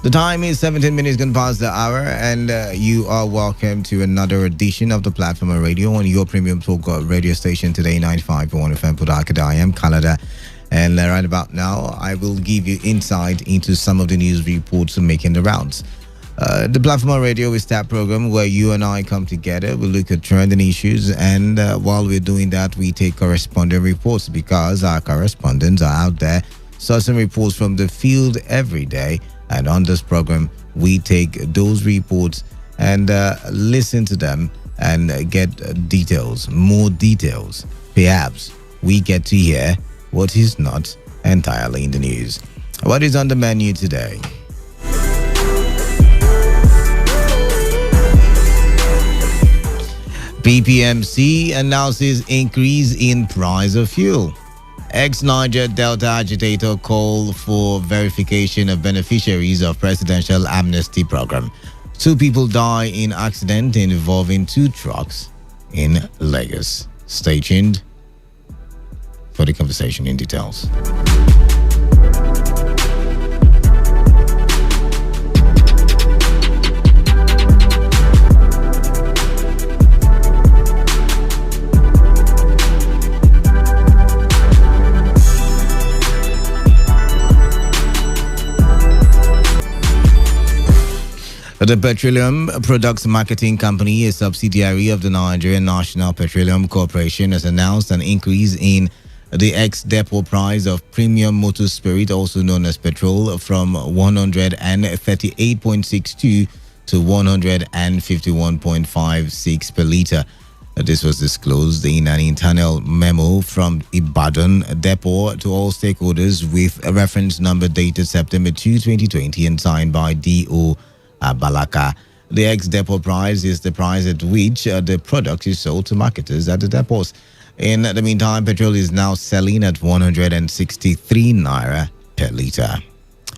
The time is 17 minutes gone past the hour, and you are welcome to another edition of the Platform Radio on your premium talk radio station today, 95.1fm Pudakada. I am Canada, and right about now, I will give you insight into some of the news reports making the rounds. The Platform Radio is that program where you and I come together, we look at trending issues, and while we're doing that, we take corresponding reports because our correspondents are out there sourcing reports from the field every day. And on this program, we take those reports and listen to them and get details, more details. Perhaps we get to hear what is not entirely in the news. What is on the menu today? PPMC announces increase in price of fuel. Ex-Niger Delta agitator call for verification of beneficiaries of presidential amnesty program. 2 people die in accident involving 2 trucks in Lagos. Stay tuned for the conversation in details. The Petroleum Products Marketing Company, a subsidiary of the Nigerian National Petroleum Corporation, has announced an increase in the ex-depot price of premium motor spirit, also known as petrol, from 138.62 to 151.56 per litre. This was disclosed in an internal memo from Ibadan Depot to all stakeholders with a reference number dated September 2, 2020 and signed by D.O. Balaka. The ex-depot price is the price at which the product is sold to marketers at the depots. In the meantime, petrol is now selling at 163 naira per litre.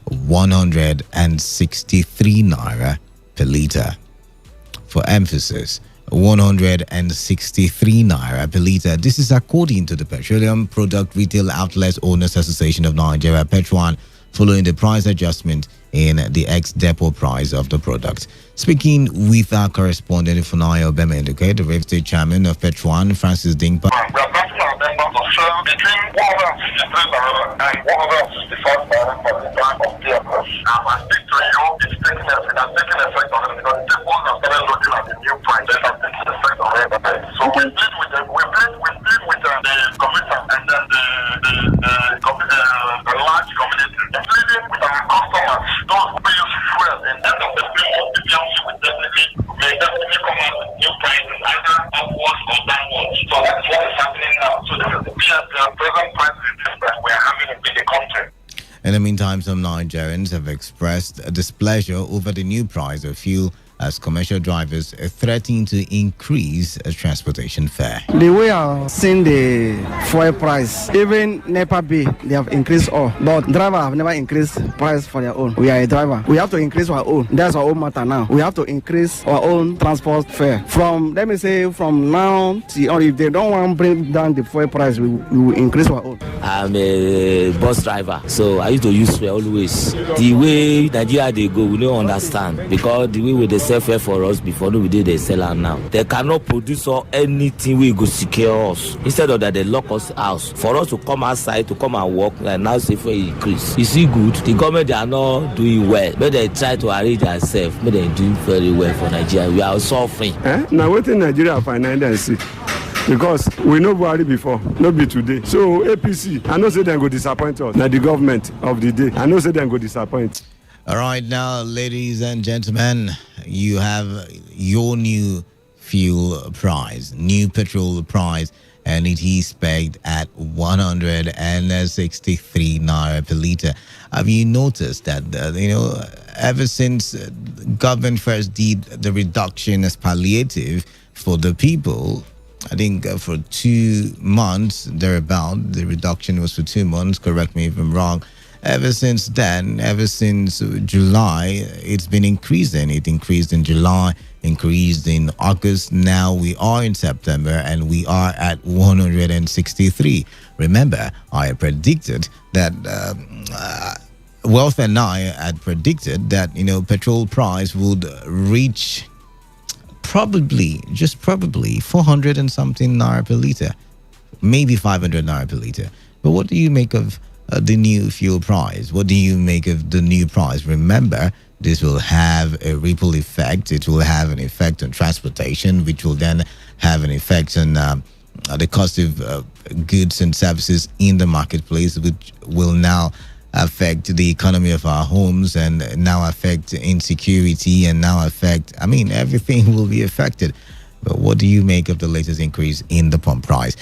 163 naira per litre. For emphasis, 163 naira per litre. This is according to the Petroleum Product Retail Outlets Owners Association of Nigeria, Petron, following the price adjustment in the ex-depot price of the product. Speaking with our correspondent Funayo Bemenduke, the Rev State Chairman of Petron, Francis Dingpa. We are talking about members of sale between 163 naira and 165 naira for the time of vehicles. I speak to you, it's taking effect on it because the depots are started looking at the new price. It has taken effect on it. So we plead with the commission and then the large community, including with our customers, those who use fuel, and end of the day of the PLC will definitely come out with new prices, either upwards or downwards. So that's what is happening now. So this is the present price that we're having in the country. In the meantime, some Nigerians have expressed displeasure over the new price of fuel as commercial drivers threatening to increase transportation fare. The way I've seen the fuel price, even NEPA bill, they have increased all. But drivers have never increased price for their own. We are a driver. We have to increase our own. That's our own matter now. We have to increase our own transport fare. From now till, or if they don't want to bring down the fuel price, we will increase our own. I'm a bus driver, so I used to use fuel always. The way Nigeria they go, we don't understand because the way they sell fare for us before we did they sell out now. They cannot produce or anything we go secure us. Instead of that, they lock us out. For us to come outside to come and work and now say for increase. You see good. The government they are not doing well, but they try to arrange themselves. But they do very well for Nigeria. We are suffering. Now what in Nigeria financially see? Because we know Buhari before, not be today. So APC, I know say they go disappoint us. Now the government of the day, I know say they go disappoint. All right, now, ladies and gentlemen, you have your new fuel price, new petrol price, and it is pegged at 163 naira per litre. Have you noticed that, ever since government first did the reduction as palliative for the people, I think for 2 months, thereabout, the reduction was for 2 months, correct me if I'm wrong. Ever since then, ever since July, it's been increasing. It increased in July, increased in August. Now we are in September and we are at 163. Remember, I predicted that Wealth and I had predicted that, petrol price would reach just probably 400 and something naira per liter, maybe 500 naira per liter. But what do you make of the new fuel price? What do you make of the new price? Remember, this will have a ripple effect. It will have an effect on transportation, which will then have an effect on the cost of goods and services in the marketplace, which will now affect the economy of our homes and now affect insecurity and now affect, everything will be affected. But what do you make of the latest increase in the pump price?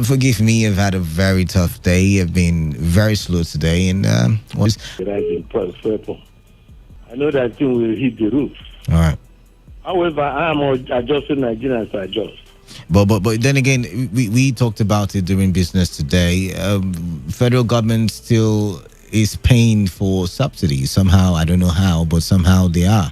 Forgive me, I've had a very tough day. I've been very slow today. And I know that thing will hit the roof. All right. However, I am adjusting Nigerians to adjust. But then again, we talked about it during business today. Federal government still is paying for subsidies somehow. I don't know how, but somehow they are.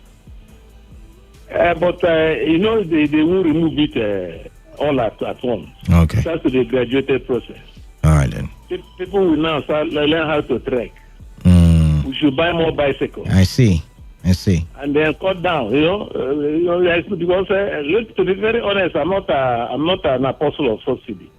But they will remove it all at once. Okay. That's the graduated process. All right then. People will now start learn how to trek. We should buy more bicycles. I see. And then cut down. Because to be very honest, I'm not an apostle of subsidy.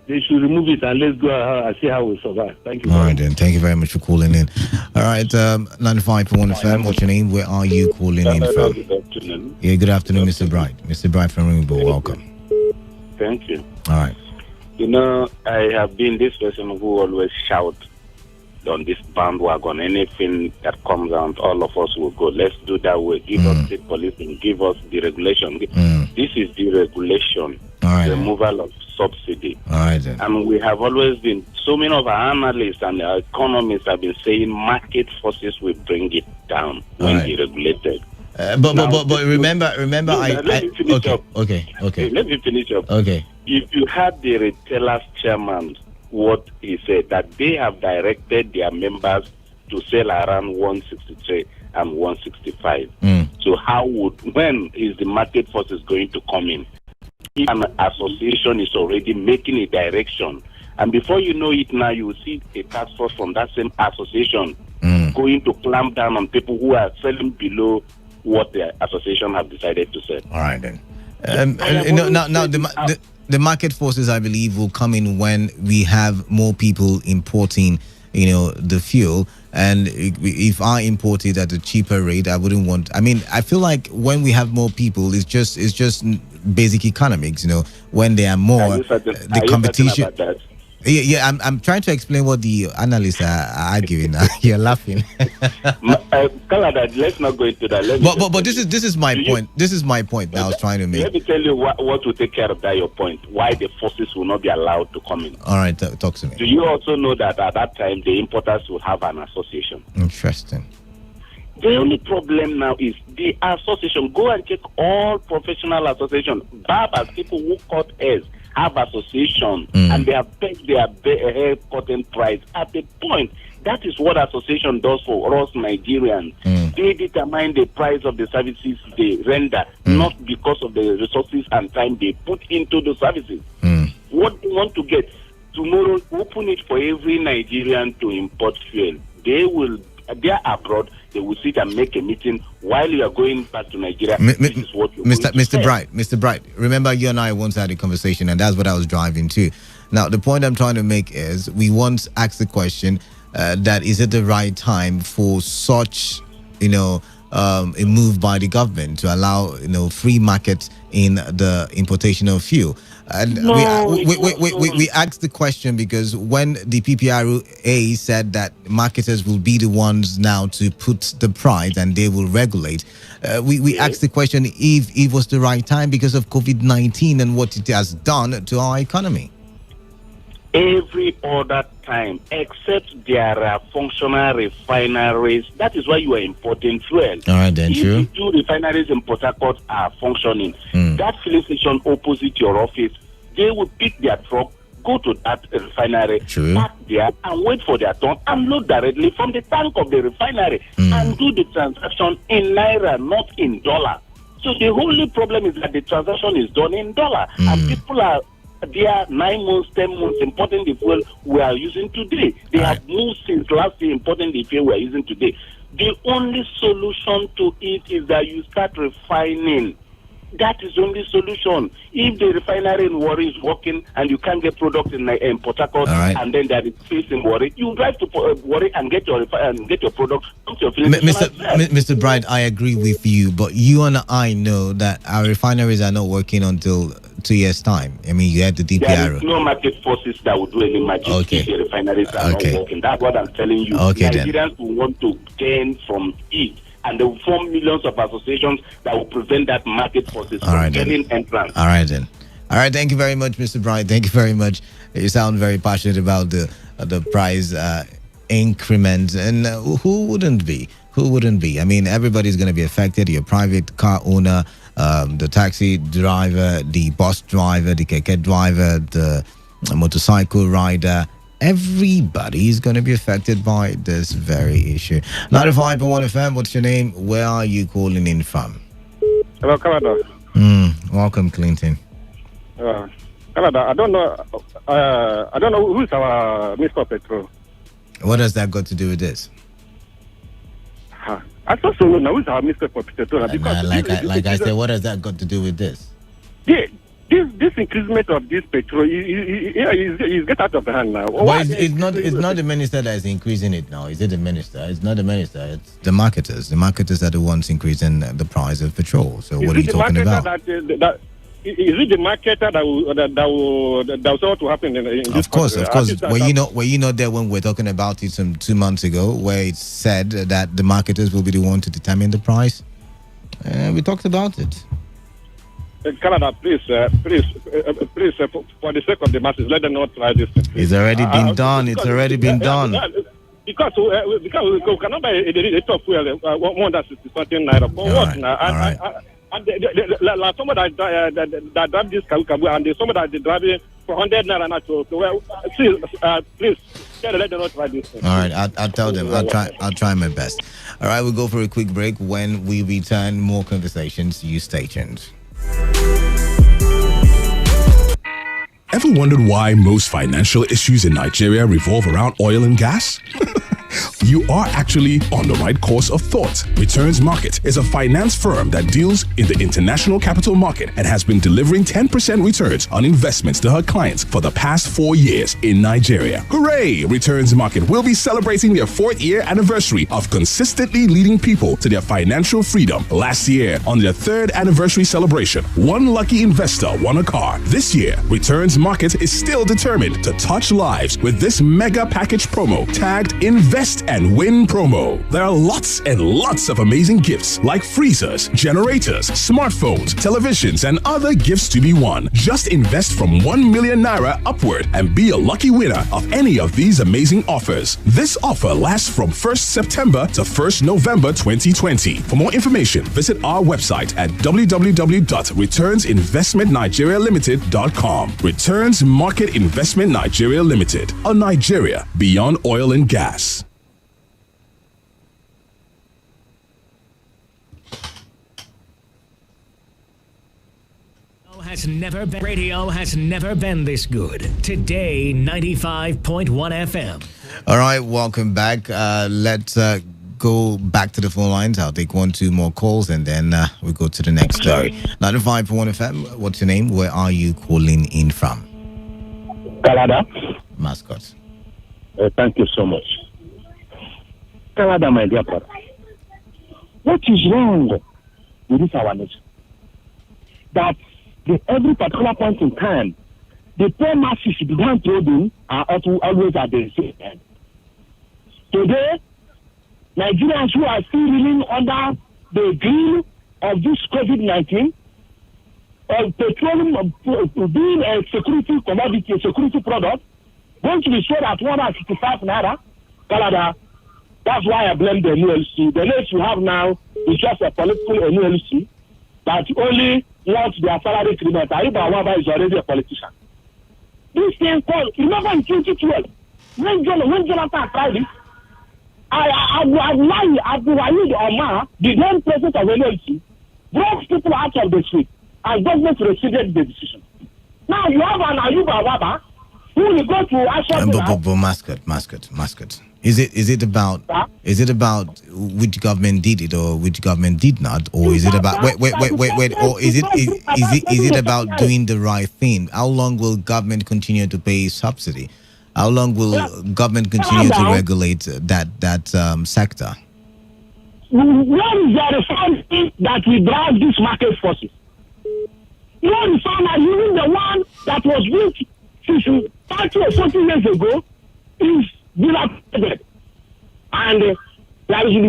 They should remove it and let's go and see how we survive. Thank you. All right, then. Thank you very much for calling in. All right, 95.1 FM. What's your name? Where are you calling in from? Good afternoon. Yeah, good afternoon, Mr. Bright. Mr. Bright from Rainbow. Welcome. Thank you. All right. I have been this person who always shout on this bandwagon. Anything that comes out, all of us will go. Let's do that way. Give us state policing. Give us deregulation. This is deregulation. All right. Removal of subsidy. All right then. And we have always been, so many of our analysts and our economists have been saying market forces will bring it down when deregulated. But remember, let me finish up. Okay. Let me finish up. Okay. If you had the retailers chairman, what he said, that they have directed their members to sell around 163 and 165. So when is the market forces going to come in? If an association is already making a direction, and before you know it now, you will see a task force from that same association going to clamp down on people who are selling below what the association have decided to sell. All right then. Now the market forces, I believe, will come in when we have more people importing, the fuel. And if I import it at a cheaper rate, I wouldn't want. I feel like when we have more people, it's just basic economics. When there are more, the competition. Yeah, I'm trying to explain what the analysts are arguing. You're laughing. Let's not go into that. But this is my point. This is my point that I was trying to make. Let me tell you what will take care of that, your point. Why the forces will not be allowed to come in. All right, talk to me. Do you also know that at that time the importers will have an association? Interesting. The only problem now is the association. Go and check all professional associations. Barbers, people who cut hairs, have association and they have paid their hair cutting price at the point. That is what association does for us Nigerians. They determine the price of the services they render, not because of the resources and time they put into the services. What they want to get tomorrow, open it for every Nigerian to import fuel. They are abroad. They will sit and make a meeting while you are going back to Nigeria. This is what Mr. Bright, remember you and I once had a conversation, and that's what I was driving to. Now, the point I'm trying to make is we once asked the question that is it the right time for such, a move by the government to allow, free market in the importation of fuel. And we asked the question because when the PPRA said that marketers will be the ones now to put the price and they will regulate, we asked the question if it was the right time because of COVID-19 and what it has done to our economy. Every other time, except there are functional refineries. That is why you are importing fuel. All right, then, true. If 2 refineries in Port Harcourt are functioning, that filling station opposite your office, they will pick their truck, go to that refinery, park there, and wait for their turn and load directly from the tank of the refinery and do the transaction in naira, not in dollar. So the only problem is that the transaction is done in dollar, and people are there 9 months, 10 months importing the fuel we are using today. They have moved since last year importing the fuel we are using today. The only solution to it is that you start refining. That is the only solution. If the refinery in Warri is working and you can't get product in Port Harcourt, and then there is space in Warri, you drive to Warri and get your product. Mr. Bright, I agree with you, but you and I know that our refineries are not working until 2 years' time. I mean, you had the DPR. There is no market forces that will do any magic if the refineries are not working. That's what I'm telling you. Nigerians will want to gain from it. And there will form millions of associations that will prevent that market forces from getting entrance. All right, then. All right, thank you very much, Mr. Bright. Thank you very much. You sound very passionate about the price increment. And who wouldn't be? Who wouldn't be? I mean, everybody's going to be affected. Your private car owner, the taxi driver, the bus driver, the keke driver, the motorcycle rider. Everybody is going to be affected by this very issue. 95.1 FM, what's your name? Where are you calling in from? Hello, Canada. Welcome, Clinton. Canada, I don't know who's our Mr. Petrol. What does that got to do with this? I thought so. Now who's our Mr. Petrol? Like I said, what has that got to do with this? This increasement of this petrol is get out of hand now. But it's not the minister that is increasing it now. Is it the minister? It's not the minister. It's the marketers. The marketers are the ones increasing the price of petrol. So what are you talking about? Is it the marketer that was all to happen in this Of course. Were you not there when we were talking about it some 2 months ago, where it said that the marketers will be the one to determine the price? We talked about it. Canada, please, for the sake of the masses, let them not try this. It's already been done. It's already been done. Because we cannot buy a top fuel 160 naira. For what now? And somebody that drive this Kabu and somebody that drive it for 100 naira now. Please, let them not try this. All right, I'll tell them. I'll try my best. All right, we'll go for a quick break. When we return, more conversations. You stay tuned. Ever wondered why most financial issues in Nigeria revolve around oil and gas? You are actually on the right course of thought. Returns Market is a finance firm that deals in the international capital market and has been delivering 10% returns on investments to her clients for the past 4 years in Nigeria. Hooray! Returns Market will be celebrating their 4th year anniversary of consistently leading people to their financial freedom. Last year, on their 3rd anniversary celebration, one lucky investor won a car. This year, Returns Market is still determined to touch lives with this mega package promo tagged Invest and Win promo. There are lots and lots of amazing gifts like freezers, generators, smartphones, televisions, and other gifts to be won. Just invest from 1 million naira upward and be a lucky winner of any of these amazing offers. This offer lasts from 1st September to 1st November 2020. For more information, visit our website at www.returnsinvestmentnigerialimited.com. Returns Market Investment Nigeria Limited, a Nigeria beyond oil and gas. Radio has never been this good. Today, 95.1 FM. All right, welcome back. Let's go back to the phone lines. I'll take 1-2 more calls and then we go to the next story. 95.1 FM. What's your name? Where are you calling in from? Canada. Mascot. Thank you so much. Canada, my dear brother. What is wrong with this our nation? That every particular point in time, the poor masses the downtrodden are always at the same end. Today, Nigerians who are still reeling under the grill of this COVID-19, petroleum being a security commodity, a security product, going to be sold at 165 naira, Canada. That's why I blame the NLC. The NLC you have now is just a political NLC that only wants their salary increment. Aiba Waba is already a politician. This thing called, remember in 2012, when Jonathan tried it, Abdulwahid Omar, the then president of NLC, brought people out of the street and government rescinded the decision. Now you have an Ayuba Waba who will go to Ashok. But Muscat. Is it about which government did it or which government did not, or is it about wait, or is it about doing the right thing? How long will government continue to pay subsidy? How long will government continue to regulate that sector? Where is the refinery that will drive these market forces? No refinery, even the one that was built 30 or 40 years ago, is dilapidated. And we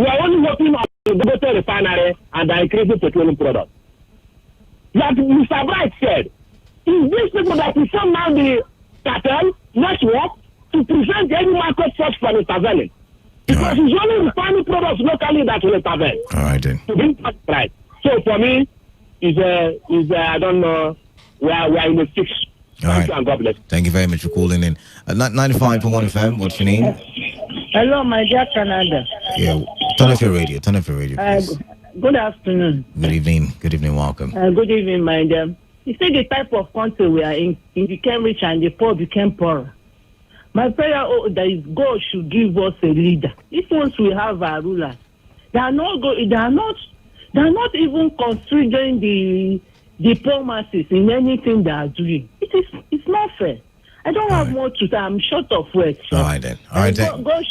are only working on the Dangote refinery and the increasing petroleum products. Like Mr. Bright said, is these people that will form now the cartel network to prevent any market force from intervening. Because it's only refining products locally that will intervene. All right then. To bring that right. So for me, is I don't know, we are in a fix. All right. And God bless. Thank you very much for calling in. 95.1 FM, what's your name? Hello, my dear Canada. Yeah, turn off your radio, please. Good afternoon. Good evening, welcome. Good evening, my dear. You see the type of country we are in became rich and the poor became poorer. My prayer that is God should give us a leader. If once we have our rulers, they are not even considering the poor masses in anything they are doing. It's not fair. I don't have more to say. I'm short of words. All right then. All right then. God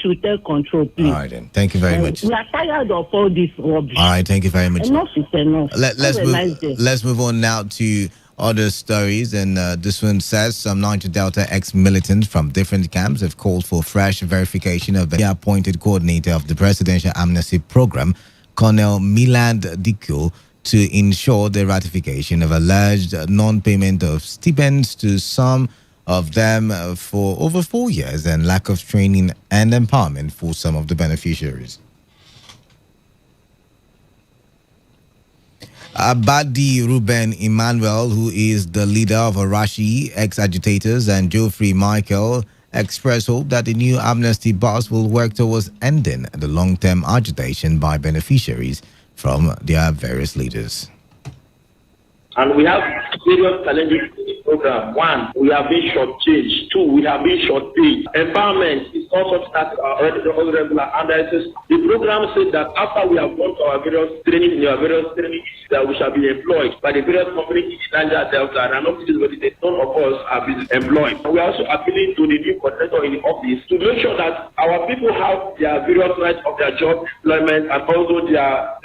should take control, please. All right then. Thank you very much. We are tired of all this rubbish. All right. Thank you very much. Enough is enough. Let's move on now to other stories, and this one says some Niger Delta ex-militants from different camps have called for fresh verification of the appointed coordinator of the Presidential Amnesty Program, Colonel Milan Dikio, to ensure the ratification of alleged non-payment of stipends to some of them for over 4 years and lack of training and empowerment for some of the beneficiaries. Abadi Ruben Emmanuel, who is the leader of Arashi ex-agitators, and Geoffrey Michael expressed hope that the new amnesty boss will work towards ending the long-term agitation by beneficiaries from their various leaders. And we have various challenges in the program. One, we have been shortchanged. Two, we have been shortchanged. Empowerment is also started already regular. And the program said that after we have gone to our various training, that we shall be employed by the various companies in Niger Delta. And not this, but none of us have been employed. And we are also appealing to the new coordinator in the office to make sure that our people have their various rights of their job, employment, and also their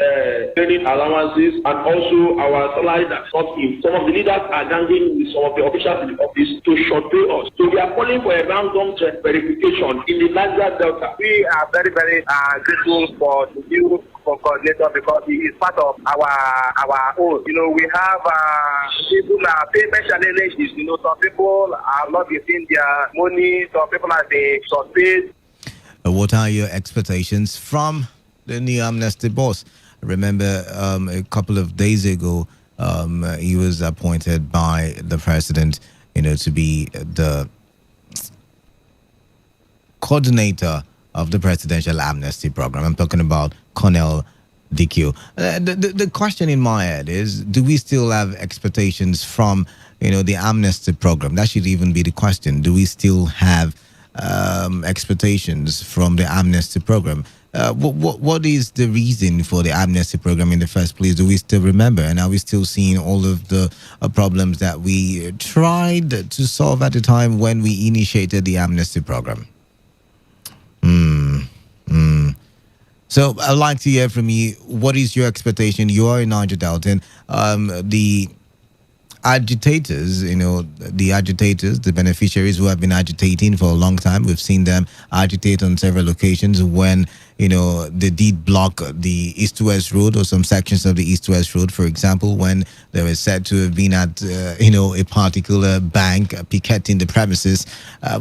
training allowances, and also our salary that's not in. Some of the leaders are ganging with some of the officials in the office to short pay us. So we are calling for a random verification in the Niger Delta. We are very, very grateful for the new coordinator because he is part of our own. You know, we have people payment challenges. You know, some people are not getting their money. Some people are being short paid. What are your expectations from the new amnesty boss? Remember, a couple of days ago, he was appointed by the president, to be the coordinator of the Presidential Amnesty Program. I'm talking about Colonel DQ. The question in my head is, do we still have expectations from, the amnesty program? That should even be the question. Do we still have expectations from the amnesty program? What is the reason for the amnesty program in the first place? Do we still remember? And are we still seeing all of the problems that we tried to solve at the time when we initiated the amnesty program? So I'd like to hear from you. What is your expectation? You are in Niger Delta. The agitators, the beneficiaries who have been agitating for a long time. We've seen them agitate on several occasions when, they did block the East-West Road or some sections of the East-West Road, for example, when they were said to have been at, a particular bank picketing the premises.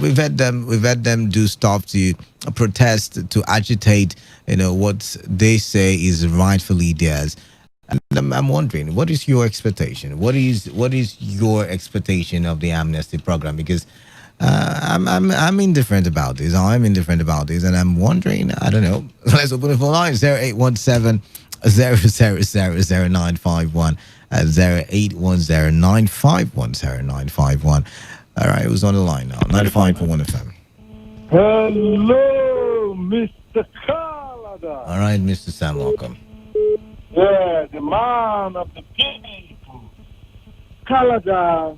We've had them do stuff to protest, to agitate, what they say is rightfully theirs. And I'm wondering, what is your expectation? What is your expectation of the amnesty program? Because I'm indifferent about this. I'm indifferent about this, and I'm wondering. I don't know. Let's open the phone line 0817 0000951. at 0810951091. All right, who's on the line now? 95.1 FM. Hello, Mr. Canada. All right, Mr. Sam, welcome. Yeah, the man of the people. Canada,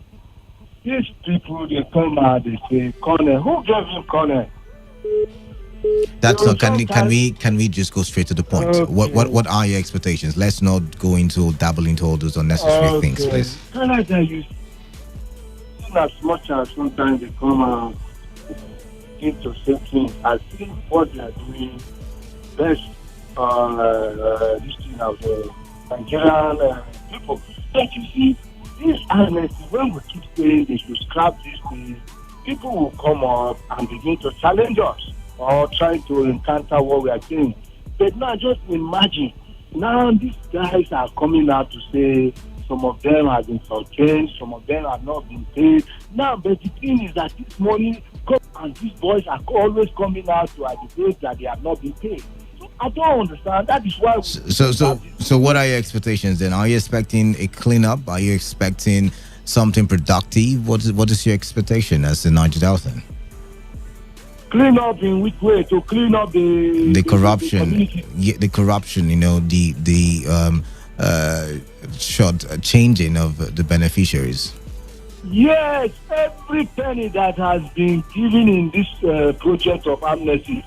these people, they come out, they say, Connor. Who gave him Connor? That's not. Can we just go straight to the point? Okay. What are your expectations? Let's not go into dabble into all those unnecessary things, please. Canada, you see, as much as sometimes they come out into say things, I think what they are doing best this thing of the Nigerian people. But you see, this amnesty, when we keep saying they should scrap this thing, people will come up and begin to challenge us or try to encounter what we are saying. But now just imagine, now these guys are coming out to say some of them have been shortchanged, some of them have not been paid. Now, but the thing is that this money comes and these boys are always coming out to advocate that they have not been paid. So I don't understand. That is why. So what are your expectations then? Are you expecting a cleanup? Are you expecting something productive? What is your expectation as the Niger Delta? Clean up in which way? To clean up the corruption, the corruption. You know, the short changing of the beneficiaries. Yes, every penny that has been given in this project of amnesty,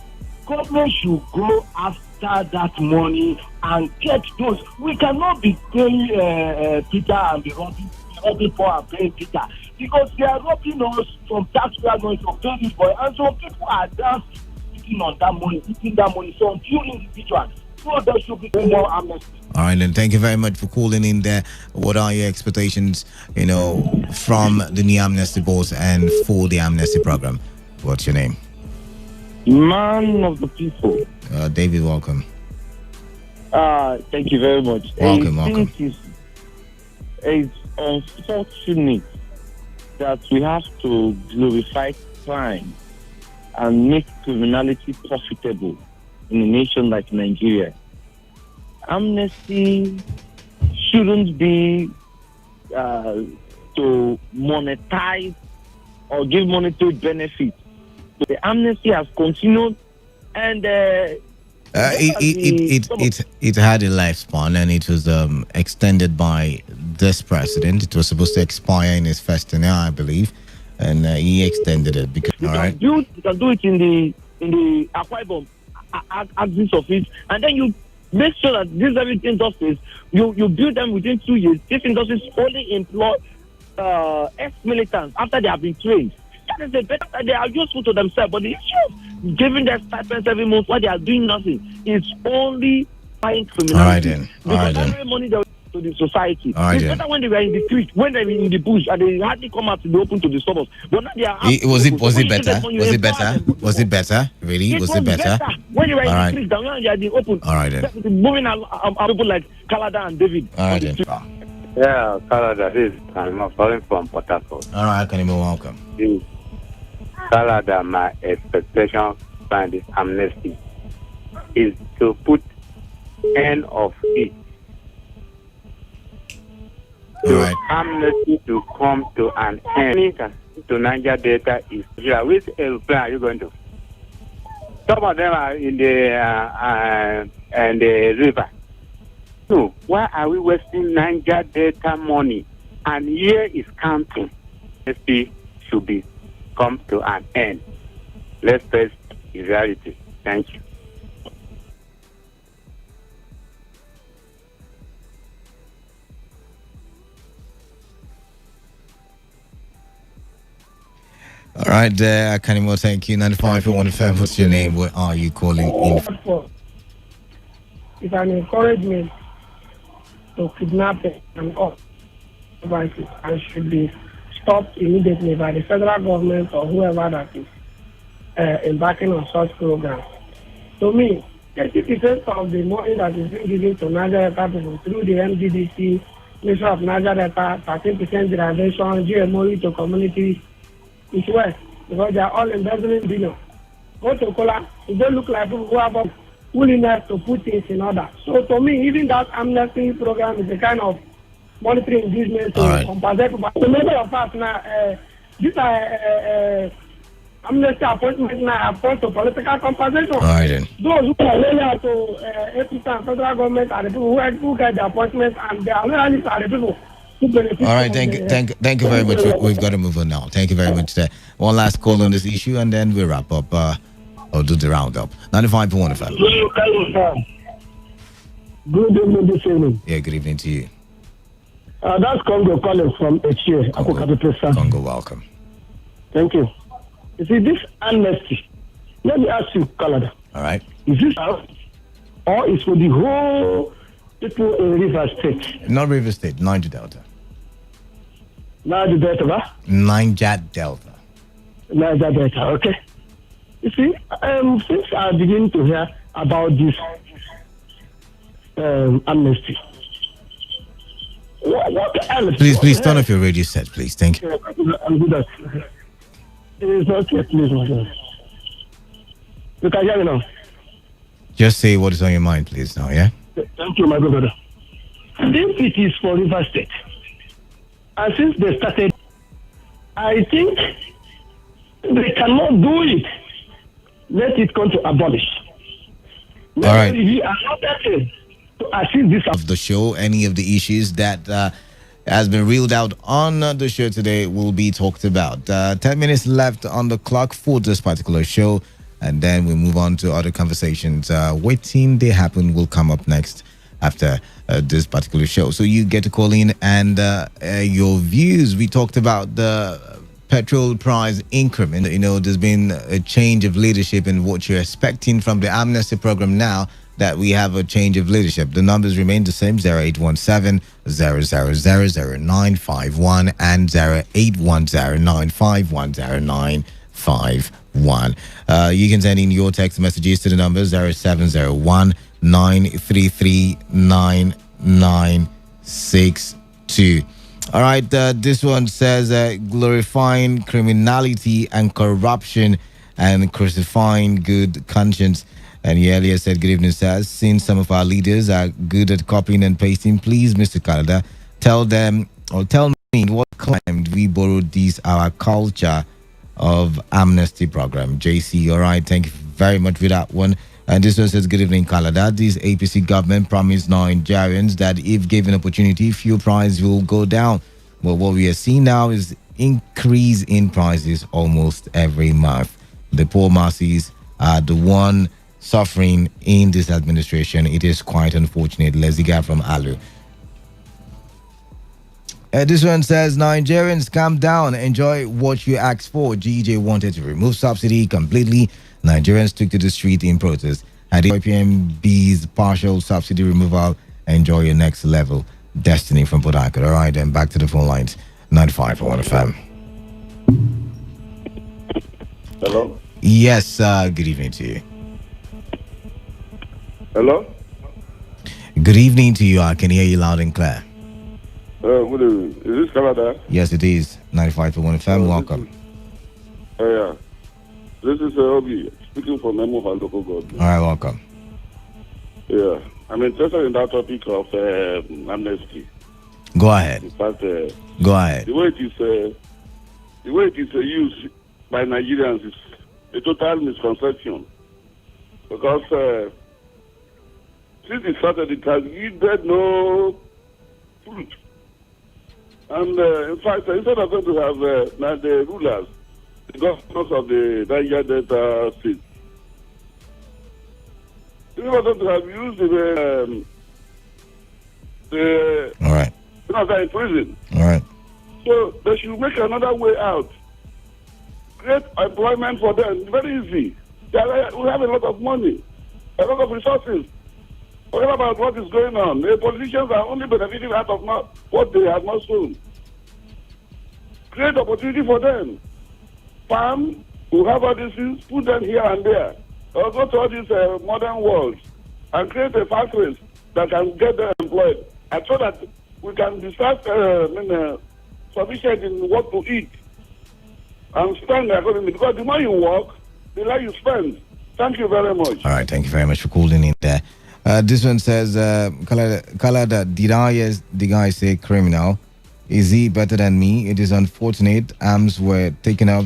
government should go after that money and get those. We cannot be paying Peter and be robbing Paul and paying Peter, because they are robbing us from taxpayers going to pay this boy, and some people are just eating on that money, some few individuals. So there should be more amnesty. All right, then. Thank you very much for calling in there. What are your expectations, from the new amnesty board and for the amnesty program? What's your name? Man of the people. David, welcome. Thank you very much. Welcome. It's unfortunate that we have to glorify crime and make criminality profitable in a nation like Nigeria. Amnesty shouldn't be to monetize or give monetary benefit. The amnesty has continued, and it had a lifespan, and it was extended by this president. It was supposed to expire in his first tenure, I believe, and he extended it because. You can do it in the Akwa Ibom Axis office, and then you make sure that these everything industries you build them within 2 years. These industries only employ ex-militants after they have been trained. That is the better. They are useful to themselves, but the issue of giving them stipends every month while they are doing nothing is only buying criminality. All right then. Every money they to the society. All right, it's better when they were in the street, when they were in the bush, and they hardly come out to be open to the suburbs. But now they are. Was it better? Was it better? Really? Was it better? When you were in the street, down when you are in the open. All right then. Moving people like Kalada and David. All right then. Yeah, Kalada, this is I'm calling from Port Harcourt. All right, Kanimo, welcome. Kalada, my expectation by this amnesty is to put end of it. Right. Amnesty to come to an end. To Niger Delta is which airplane are you going to? Some of them are in the river. So why are we wasting Niger Delta money? And here is counting. Amnesty should be come to an end. Let's face the reality. Thank you. All right, Kanimo, thank you. 95.1fm, what's your name? Where are you calling in? It's an encouragement to kidnapping and all devices and should be stopped immediately by the federal government or whoever that is embarking on such programs. To me, 80% of the money that is being given to Niger Delta people through the MDDC, Ministry of Niger Delta, 13% derivation, GMO to communities, is west, because they are all embezzling billions. Go to Kola, it don't look like people who have willingness to put things in order. So to me, even that amnesty program is a kind of monetary inducement to compensate. But the matter of fact now, these are amnesty appointments now appoint to political compensation. All right then. Those who are loyal to APC and federal government are the people who get the appointments, and the loyalists are the people who benefit. All right, thank you very much. We've got to move on now. Thank you very much. One last call on this issue, and then we'll wrap up. Or do the roundup. 95.1 FM. Good evening this evening. Yeah, good evening to you. That's Congo calling from Echie. Congo, welcome. Thank you. You see, this amnesty, let me ask you, Canada. All right. Is this out or is for the whole people in River State? Not River State, Niger Delta. Niger Delta, Niger Delta. Niger Delta, okay. You see, since I begin to hear about this amnesty, what else? Please turn off your radio set, please. Thank you. I'll do that. It is not yet, please, my friend. You can hear me now. Just say what is on your mind, please, now, yeah? Thank you, my good brother. If it is for River State, and since they started, I think they cannot do it. Let it come to abolish. All right. We are not to assist this of the show. Any of the issues that has been reeled out on the show today will be talked about. 10 minutes left on the clock for this particular show, and then we move on to other conversations. Waiting They Happen will come up next after this particular show. So you get to call in and your views. We talked about the petrol price increment. You know, there's been a change of leadership in what you're expecting from the amnesty program now that we have a change of leadership. The numbers remain the same, 0817 0000951 and 0810951091. You can send in your text messages to the number 0701 933 9962. All right, this one says glorifying criminality and corruption and crucifying good conscience. And he earlier said, good evening, sir. Since some of our leaders are good at copying and pasting, please, Mr. Canada, tell me what claimed we borrowed this our culture of amnesty program. JC, all right, thank you very much for that one. And this one says, good evening, Canada. This APC government promised Nigerians that if given opportunity, fuel price will go down. But what we are seeing now is increase in prices almost every month. The poor masses are the one suffering in this administration. It is quite unfortunate. Leziga from Alu. This one says, Nigerians, calm down. Enjoy what you asked for. GJ wanted to remove subsidy completely. Nigerians took to the street in protest. At the IPMB's partial subsidy removal, enjoy your next level. Destiny from Port Harcourt. All right, then back to the phone lines. 95.1 FM. Hello? Yes, good evening to you. Hello? Good evening to you. I can hear you loud and clear. Good evening. Is this Canada? Yes, it is. 95.1 FM. Welcome. Yeah. This is Obi speaking for Memo of local government. All right, welcome. Yeah. I'm interested in that topic of amnesty. Go ahead. In fact, go ahead. The way it is used by Nigerians is a total misconception. Because since it started, it has yielded no fruit. And in fact, instead of going to have the rulers, the governors of the Niger Delta state, they were going to have used the all right. They're in prison. All right. So they should make another way out. Create employment for them. Very easy. We have a lot of money, a lot of resources. Forget about what is going on. The politicians are only benefiting out of what they have not sown. Create opportunity for them. Farm, who have all these things, put them here and there. Or go to all these modern worlds and create a factories that can get them employed. And so that we can be sufficient in what to eat and spend accordingly. Because the more you work, the less you spend. Thank you very much. All right, thank you very much for calling in there. This one says, Kalada, did I hear the guy say criminal? Is he better than me? It is unfortunate. Arms were taken up